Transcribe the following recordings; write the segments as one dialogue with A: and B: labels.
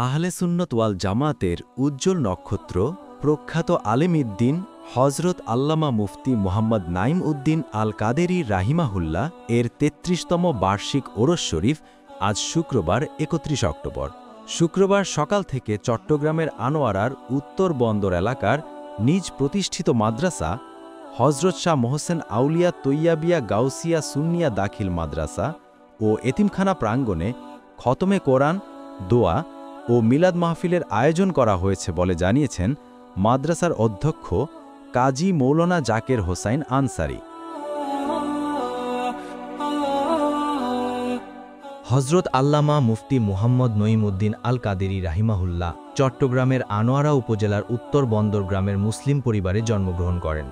A: আহলে সুন্নত ওয়াল জামাতের উজ্জ্বল নক্ষত্র প্রখ্যাত আলেমউদ্দিন হজরত আল্লামা মুফতি মুহাম্মদ নাইম উদ্দিন আল কাদেরী রাহিমাহুল্লাহ এর ৩৩তম বার্ষিক ওরস শরীফ আজ শুক্রবার ৩১ অক্টোবর। শুক্রবার সকাল থেকে চট্টগ্রামের আনোয়ারার উত্তর বন্দর এলাকার নিজ প্রতিষ্ঠিত মাদ্রাসা হজরত শাহ মোহসেন আউলিয়া তৈয়াবিয়া গাউসিয়া সুন্নিয়া দাখিল মাদ্রাসা ও এতিমখানা প্রাঙ্গণে খতমে কোরআন, দোয়া ও মিলাদ মাহফিলের আয়োজন করা হয়েছে বলে জানিয়েছেন মাদ্রাসার অধ্যক্ষ কাজী মৌলানা জাকের হোসাইন আনসারী।
B: হজরত আল্লামা মুফতি মুহাম্মদ নঈম উদ্দিন আল কাদেরী রাহিমাহুল্লাহ চট্টগ্রামের আনোয়ারা উপজেলার উত্তর বন্দর গ্রামের মুসলিম পরিবারে জন্মগ্রহণ করেন।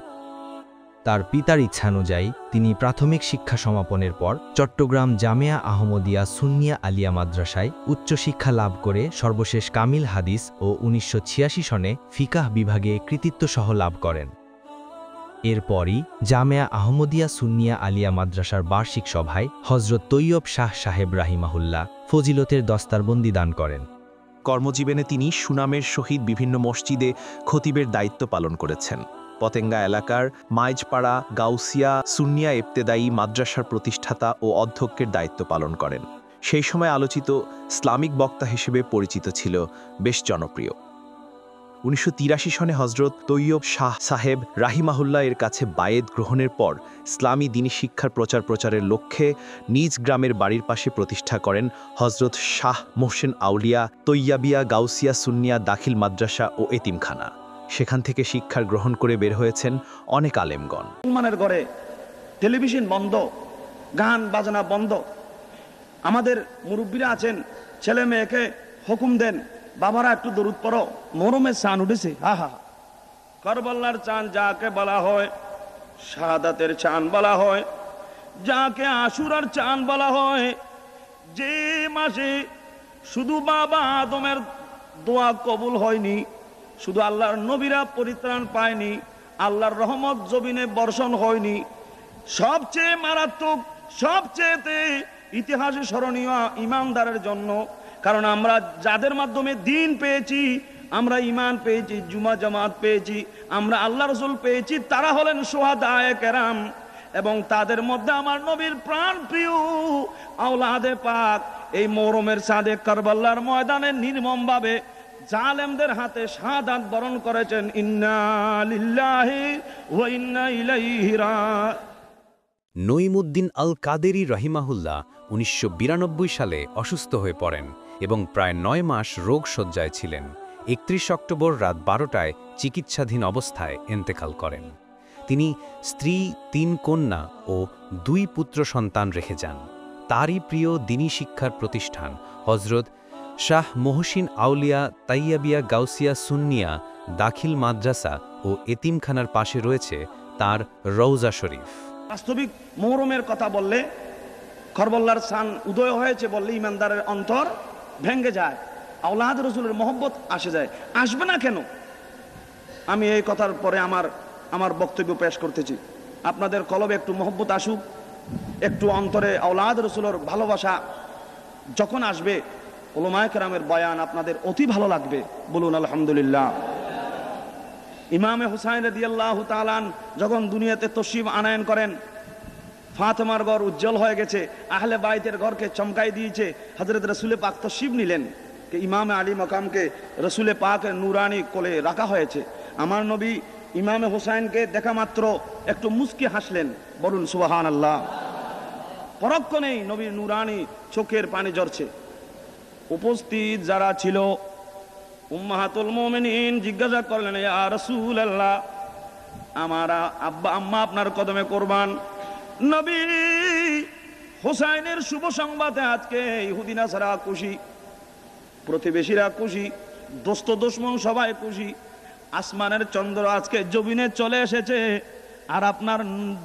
B: তার পিতার ইচ্ছানুযায়ী তিনি প্রাথমিক শিক্ষা সমাপনের পর চট্টগ্রাম জামিয়া আহমদিয়া সুন্নিয়া আলিয়া মাদ্রাসায় উচ্চশিক্ষা লাভ করে সর্বশেষ কামিল হাদিস ও ১৯৮৬ সনে ফিকাহ বিভাগে কৃতিত্বসহ লাভ করেন। এরপরই জামিয়া আহমদিয়া সুন্নিয়া আলিয়া মাদ্রাসার বার্ষিক সভায় হজরত তৈয়ব শাহ সাহেব রাহিমাহুল্লাহ ফজিলতের দস্তারবন্দি দান করেন।
C: কর্মজীবনে তিনি সুনামের সহিত বিভিন্ন মসজিদে খতিবের দায়িত্ব পালন করেছেন। পতেঙ্গা এলাকার মাইজপাড়া গাউসিয়া সুন্নিয়া ইবতেদায়ী মাদ্রাসার প্রতিষ্ঠাতা ও অধ্যক্ষের দায়িত্ব পালন করেন। সেই সময় আলোচিত ইসলামিক বক্তা হিসেবে পরিচিত ছিল, বেশ জনপ্রিয়। ১৯৮৩ সনে হজরত তৈয়ব শাহ সাহেব রাহিমাহুল্লাহ এর কাছে বায়েত গ্রহণের পর ইসলামী দ্বীনী শিক্ষার প্রচারের লক্ষ্যে নিজ গ্রামের বাড়ির পাশে প্রতিষ্ঠা করেন হজরত শাহ মোহসেন আউলিয়া তৈয়াবিয়া গাউসিয়া সুন্নিয়া দাখিল মাদ্রাসা ও এতিমখানা। সেখান থেকে শিক্ষার গ্রহণ করে বের হয়েছেন অনেক আলেমগণ।
D: মুসলমানের ঘরে টেলিভিশন বন্ধ, গান বাজনা বন্ধ। আমাদের মুরব্বীরা আছেন, ছেলে মেয়েকে হুকুম দেন, বাবারা একটু দরুদ পড়ো, মরমের চাঁদ উঠেছে। হা হা, কারবালার চাঁদ যাকে বলা হয়, শাহাদাতের চাঁদ বলা হয়, যাকে আশুরার চাঁদ বলা হয়, যে মাসে শুধু বাবা আদমের দোয়া কবুল হয়নি, শুধু আল্লাহর নবীরা পরিত্রাণ পায়নি, আল্লাহর রহমত জমিনে বর্ষণ হয়নি, সবচেয়ে মারাত্মক, সবচেয়ে ইতিহাসে স্মরণীয় ইমানদারের জন্য। কারণ আমরা যাদের মাধ্যমে দিন পেয়েছি, আমরা ইমান পেয়েছি, জুমা জামাত পেয়েছি, আমরা আল্লাহ রসুল পেয়েছি, তারা হলেন শুহাদায়ে কেরাম। এবং তাদের মধ্যে আমার নবীর প্রাণ প্রিয় আওলাদে পাক এই মরমের চাঁদে কারবালার ময়দানে নির্মমভাবে জালেমদের হাতে শাহাদাত বরণ করেছেন। ইন্না লিল্লাহি ওয়া ইন্না ইলাইহি রাজিউন।
A: নঈম উদ্দিন আল কাদেরী রাহিমাহুল্লাহ ১৯৯২ সালে অসুস্থ হয়ে পড়েন এবং প্রায় ৯ মাস রোগশয্যায় ছিলেন। ৩১ অক্টোবর রাত ১২টায় চিকিৎসাধীন অবস্থায় ইন্তেকাল করেন। তিনি স্ত্রী, ৩ কন্যা ও ২ পুত্র সন্তান রেখে যান। তারই প্রিয় দ্বীনী শিক্ষার প্রতিষ্ঠান হজরত শাহ মোহসিন আউলিয়া তাইয়াবিয়া গাউসিয়া সুন্নিয়া দাখিল মাদ্রাসা ও এতিমখানার পাশে রয়েছে তার রওজা শরীফ।
D: বাস্তবিক মুহরমের কথা বললে, কারবালার চাঁদ উদয় হয়েছে বললে ইমানদারের অন্তর ভেঙে যায়, আওলাদ রসুলের মহব্বত আসে যায়। আসবে না কেন? আমি এই কথার পরে আমার বক্তব্য পেশ করতেছি। আপনাদের কলবে একটু মহব্বত আসুক, একটু অন্তরে আওলাদ রসুলের ভালোবাসা যখন আসবে, উলামায়ে কেরামের বয়ান আপনাদের অতি ভালো লাগবে। বলুন আলহামদুলিল্লাহ। ইমামে হুসাইন রাদিয়াল্লাহু তাআলা যখন দুনিয়াতে তশরিফ আনয়ন করেন, ফাতেমার ঘর উজ্জ্বল হয়ে গেছে, আহলে বাইতের ঘরকে চমকাই দিয়েছে। হযরত রাসূলে পাক তশরিফ নিলেন, ইমামে আলী মাকামকে রাসূলে পাকের নূরানি কোলে রাখা হয়েছে। আমার নবী ইমামে হুসাইনকে দেখা মাত্র একটু মুস্কি হাসলেন। বলুন সুবহানাল্লাহ। পরক্ষণেই নবীর নূরানি চোখের পানি ঝরছে। উপস্থিত যারা ছিল উম্মাহাতুল মুমিনিন জিজ্ঞাসা করলেন, ইয়া রাসূলুল্লাহ, আমার আব্বা আম্মা আপনার কদমে কুরবান। নবী হুসাইনের শুভ সংবাদে আজকে ইহুদি নাসারা খুশি, প্রতিবেশীরা খুশি, দোস্ত দুশমন সবাই খুশি। আসমানের চন্দ্র আজকে জমিনে চলে এসেছে, আর আপনার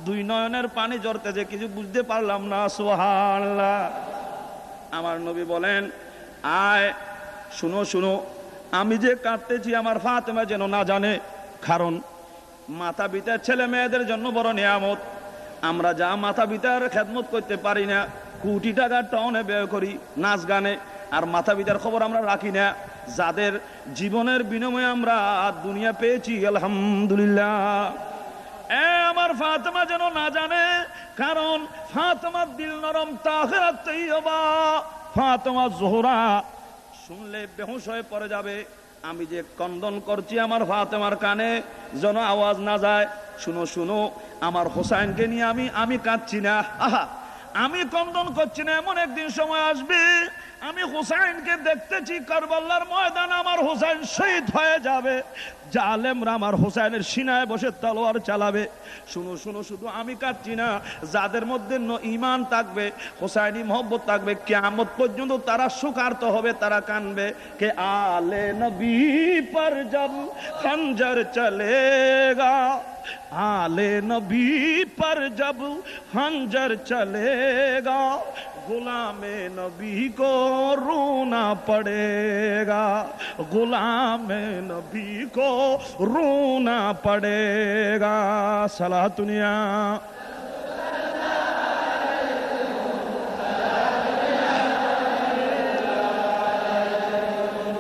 D: 2 নয়নের পানি ঝরতেছে, কিছু বুঝতে পারলাম না। সুবহানাল্লাহ। আমার নবী বলেন, আয় শুনো শুনো, আমি যে কাঁদতেছি আমার ফাতেমা যেন না জানে। কারণ মাতা পিতার ছেলে মেয়েদের জন্য বড় নিয়ামত। আমরা যা মাতা পিতার খেদমত করতে পারি না, কোটি টাকা টাউনে ব্যয় করি নাচ গানে, আর মাথা পিতার খবর আমরা রাখি না, যাদের জীবনের বিনিময়ে আমরা দুনিয়া পেয়েছি আলহামদুলিল্লাহ। আমার ফাতেমা যেন না জানে, কারণ ফাতেমার দিল নরম, তাহেরাত তৈয়বা, ফাতেমা জোহরা শুনলে বেহুশ হয়ে পড়ে যাবে। আমি যে কন্দন করছি আমার ফাতেমার কানে যেন আওয়াজ না যায়। শুনো শুনো, আমার হোসাইনকে নিয়ে আমি কাঁদছি না, আহা আমি কন্দন করছি না। এমন একদিন সময় আসবে আমি হুসাইনকে দেখতেছি কারবালার ময়দান, আমার হুসাইন শহীদ হয়ে যাবে, জালেমরা আমার হুসাইনের সিনায় বসে তলোয়ার চালাবে। শুনো শুনো, শুধু আমি কাঁদছি না, যাদের মধ্যে ঈমান থাকবে, হুসাইনি মহব্বত থাকবে, কিয়ামত পর্যন্ত তারা শোকার্ত হবে, তারা কানবে। কে আলে নবী পর জব খঞ্জর চলেগা, आले नबी पर जब खंजर चलेगा, गुलामे नबी को रोना पड़ेगा, गुलामे नबी को रोना पड़ेगा। सलाह दुनिया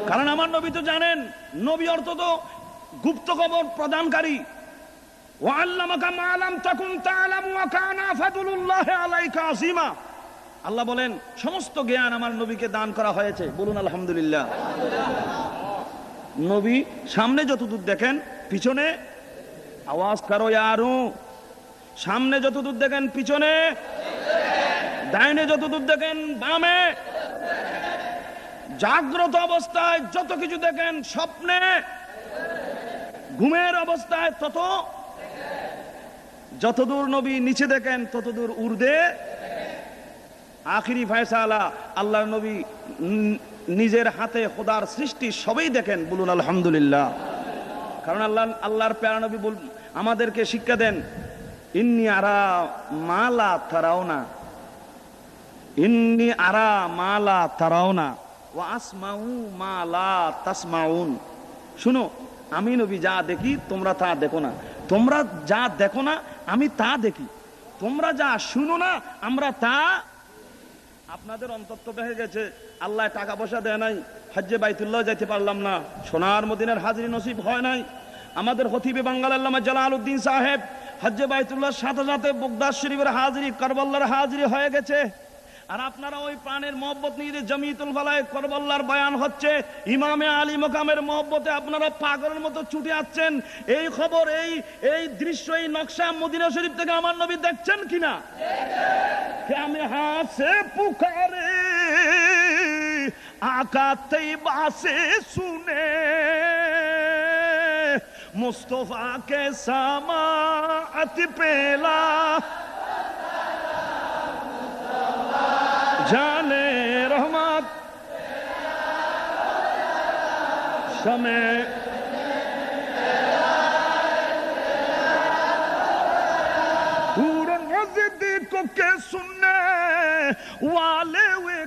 D: কারণ আমার নবী তো জানেন, নবী অর্থ তো গুপ্ত খবর প্রদানকারী। ওয়াল্লামাকা মা লাম তাকুন তা'লাম ওয়া কানা ফাদলুল্লাহি আলাইকা আযীমা। আল্লাহ বলেন সমস্ত জ্ঞান আমার নবীকে দান করা হয়েছে। বলুন আলহামদুলিল্লাহ। নবী সামনে যতদূর দেখেন, পিছনে আওয়াজ করো ইয়ারু, সামনে যতদূর দেখেন পিছনে, ডাইনে যতদূর দেখেন বামে, জাগ্রত অবস্থায় যত কিছু দেখেন, স্বপ্নে, ঘুমের অবস্থায় তত, যতদূর নবী নিচে দেখেন ততদূর উর্দে। আখিরি ফয়সালা, আল্লাহর নবী নিজের হাতে খোদার সৃষ্টি সবই দেখেন। বলুন আলহামদুলিল্লাহ। কারণ আল্লাহর প্যারা নবী আমাদেরকে শিক্ষা দেন, ইন্নী আরা মালা তারাওনা, ইন্নী আরা মালা তারাওনা ওয়া আসমাউ মালা তাসমাউন। শুনো, আমি নবী যা দেখি তোমরা তা দেখো না, তোমরা যা দেখো না আমি তা দেখি, তোমরা যা শুনো না আমরা তা। আপনাদের অন্তত হয়ে গেছে, আল্লাহ টাকা পয়সা দেয় নাই, হজ্জে বাইতুল্লাহ যাইতে পারলাম না, সোনার মদিনার হাজিরি নসিব হয় নাই। আমাদের খতিবে বাঙ্গাল আল্লামা জালালউদ্দিন সাহেব হজ্জে বাইতুল্লাহর সাথে সাথে বগদাদ শরীফের হাজিরি, কারবালার হাজিরি হয়ে গেছে। আর আপনারা ওই প্রাণের মহব্বত নিয়ে জমিয়তুল ফালাহ কারবালার বয়ান হচ্ছে, ইমামে আলী মাকামের মহব্বতে আপনারা পাগলের মতো ছুটে আসছেন। এই খবর, এই দৃশ্য, এই নকশা মদিনা শরীফ থেকে আমার নবী দেখছেন কিনা? আমি হাসে পুকারে আকা তৈবা সে শুনে, মুস্তফা কে সামাআত পেলা, জানে রহমত शमे पूरन नज़दीक के सुनने वाले वे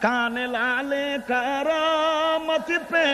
D: कान लाले करामत पे